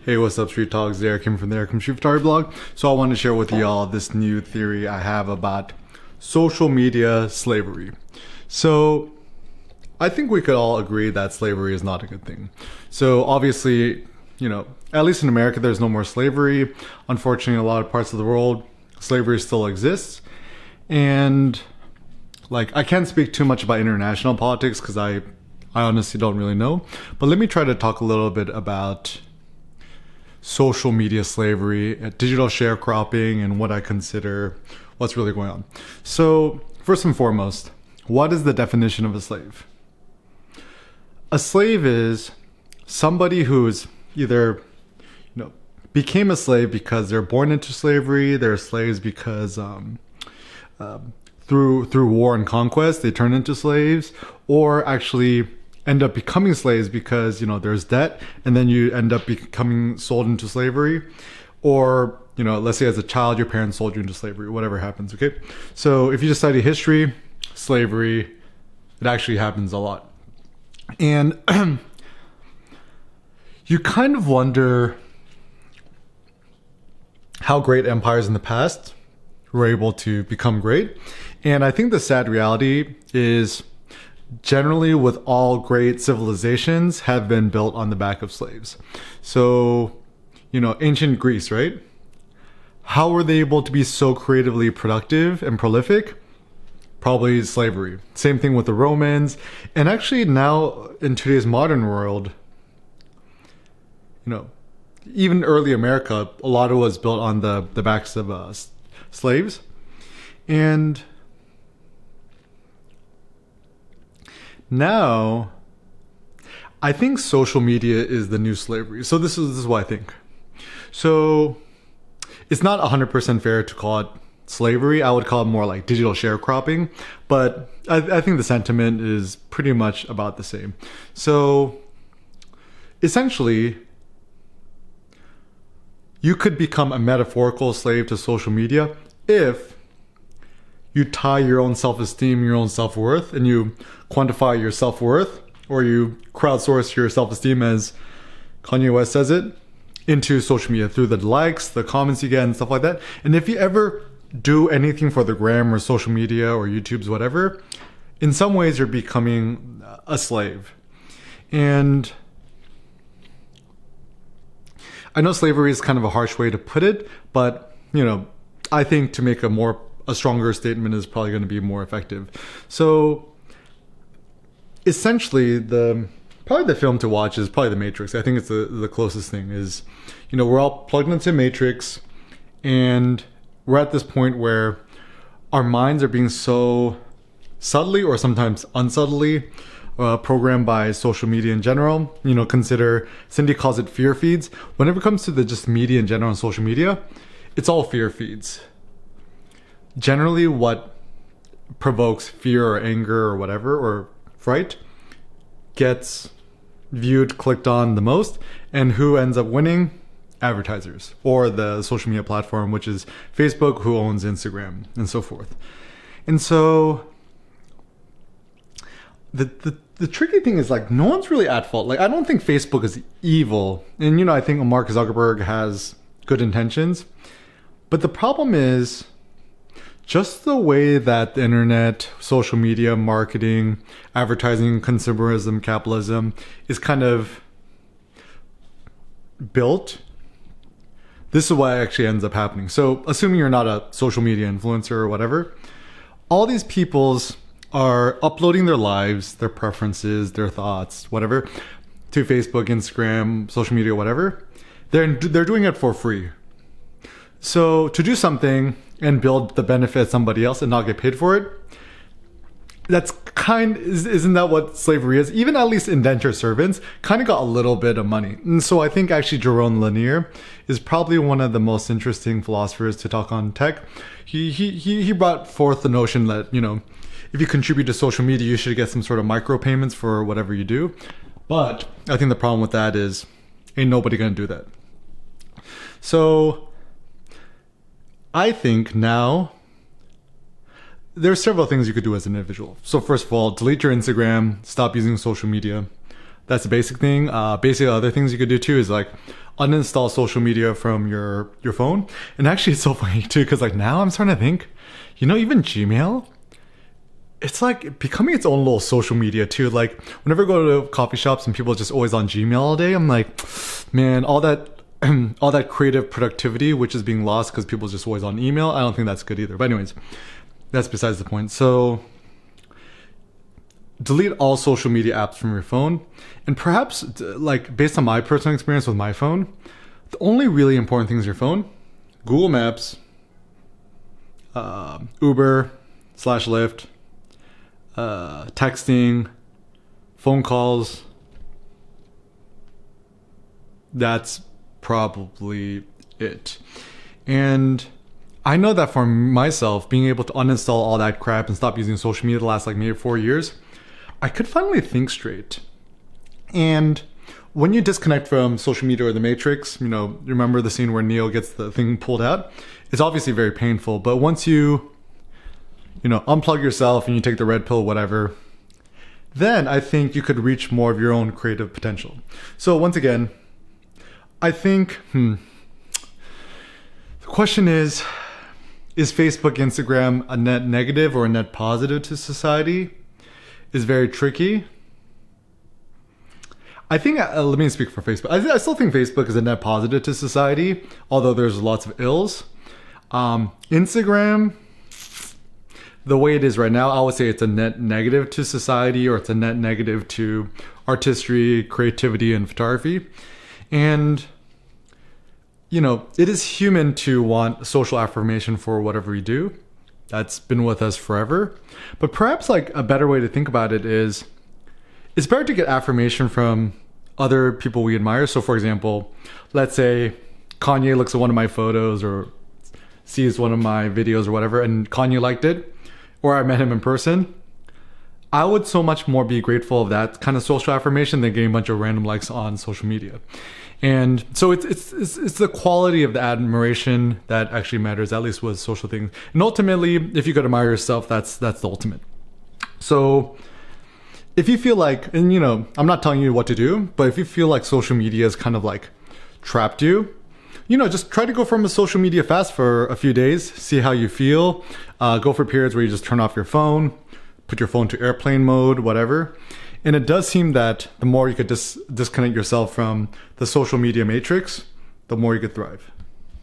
Hey, what's up, Street Talks? Derek came from the Derek Street Photography blog. So I want to share with y'all this new theory I have about social media slavery. So I think we could all agree that slavery is not a good thing. So obviously, at least in America, there's no more slavery. Unfortunately, in a lot of parts of the world, slavery still exists. And I can't speak too much about international politics because I honestly don't really know. But let me try to talk a little bit about social media slavery, digital sharecropping, and what I consider what's really going on. So first and foremost, what is the definition of a slave? A slave is somebody who's either became a slave because they're born into slavery, they're slaves because through war and conquest they turn into slaves, or actually end up becoming slaves because there's debt and then you end up becoming sold into slavery, or let's say as a child your parents sold you into slavery, whatever happens. Okay, so if you just study history, slavery, it actually happens a lot. And you kind of wonder how great empires in the past were able to become great. And I think the sad reality is generally with all great civilizations have been built on the back of slaves. So, ancient Greece, right? How were they able to be so creatively productive and prolific? Probably slavery. Same thing with the Romans. And actually now in today's modern world, even early America, a lot of it was built on the backs of slaves. And now, I think social media is the new slavery. So this is what I think. So it's not 100% fair to call it slavery. I would call it more like digital sharecropping. But I think the sentiment is pretty much about the same. So essentially, you could become a metaphorical slave to social media if you tie your own self-esteem, your own self-worth, and you quantify your self-worth, or you crowdsource your self-esteem, as Kanye West says it, into social media through the likes, the comments you get, and stuff like that. And if you ever do anything for the gram or social media or YouTube's whatever, in some ways you're becoming a slave. And I know slavery is kind of a harsh way to put it, but I think to make a stronger statement is probably going to be more effective. So essentially, probably the film to watch is probably The Matrix. I think it's the closest thing. Is we're all plugged into Matrix, and we're at this point where our minds are being so subtly or sometimes unsubtly programmed by social media in general. Consider, Cindy calls it fear feeds. Whenever it comes to the just media in general and social media, it's all fear feeds. Generally, what provokes fear or anger or whatever, or fright, gets viewed, clicked on the most. And who ends up winning? Advertisers, or the social media platform, which is Facebook, who owns Instagram, and so forth. And so the tricky thing is no one's really at fault. I don't think Facebook is evil. And I think Mark Zuckerberg has good intentions. But the problem is just the way that the internet, social media, marketing, advertising, consumerism, capitalism is kind of built. This is what actually ends up happening. So assuming you're not a social media influencer or whatever, all these peoples are uploading their lives, their preferences, their thoughts, whatever, to Facebook, Instagram, social media, whatever. They're doing it for free. So to do something and build the benefit of somebody else and not get paid for it, isn't that what slavery is? Even at least indentured servants kind of got a little bit of money. And so I think actually Jerome Lanier is probably one of the most interesting philosophers to talk on tech. He brought forth the notion that, if you contribute to social media, you should get some sort of micropayments for whatever you do. But I think the problem with that is ain't nobody gonna do that. So I think now there are several things you could do as an individual. So first of all, delete your Instagram, stop using social media. That's the basic thing. Basically, other things you could do too is uninstall social media from your phone. And actually, it's so funny too, because like now I'm starting to think, even Gmail, it's like becoming its own little social media too. Like whenever I go to coffee shops and people are just always on Gmail all day, I'm like, man, all that all that creative productivity, which is being lost because people are just always on email. I don't think that's good either. But anyways, that's besides the point. So delete all social media apps from your phone. And perhaps like based on my personal experience with my phone, the only really important thing is your phone, Google Maps, Uber/Lyft, texting, phone calls. That's probably it. And I know that for myself, being able to uninstall all that crap and stop using social media the last like maybe 4 years, I could finally think straight. And when you disconnect from social media or the Matrix, remember the scene where Neo gets the thing pulled out? It's obviously very painful, but once you unplug yourself and you take the red pill, whatever, then I think you could reach more of your own creative potential. So once again, I think, the question is Facebook, Instagram a net negative or a net positive to society? Is very tricky. I think, let me speak for Facebook. I still think Facebook is a net positive to society, although there's lots of ills. Instagram, the way it is right now, I would say it's a net negative to society, or it's a net negative to artistry, creativity, and photography. And, it is human to want social affirmation for whatever we do. That's been with us forever. But perhaps like a better way to think about it is, it's better to get affirmation from other people we admire. So for example, let's say Kanye looks at one of my photos or sees one of my videos or whatever, and Kanye liked it, or I met him in person. I would so much more be grateful of that kind of social affirmation than getting a bunch of random likes on social media. And so it's the quality of the admiration that actually matters, at least with social things. And ultimately, if you could admire yourself, that's the ultimate. So if you feel like, and I'm not telling you what to do, but if you feel like social media has kind of like trapped you, just try to go from a social media fast for a few days, see how you feel. Go for periods where you just turn off your phone, put your phone to airplane mode, whatever. And it does seem that the more you could disconnect yourself from the social media matrix, the more you could thrive.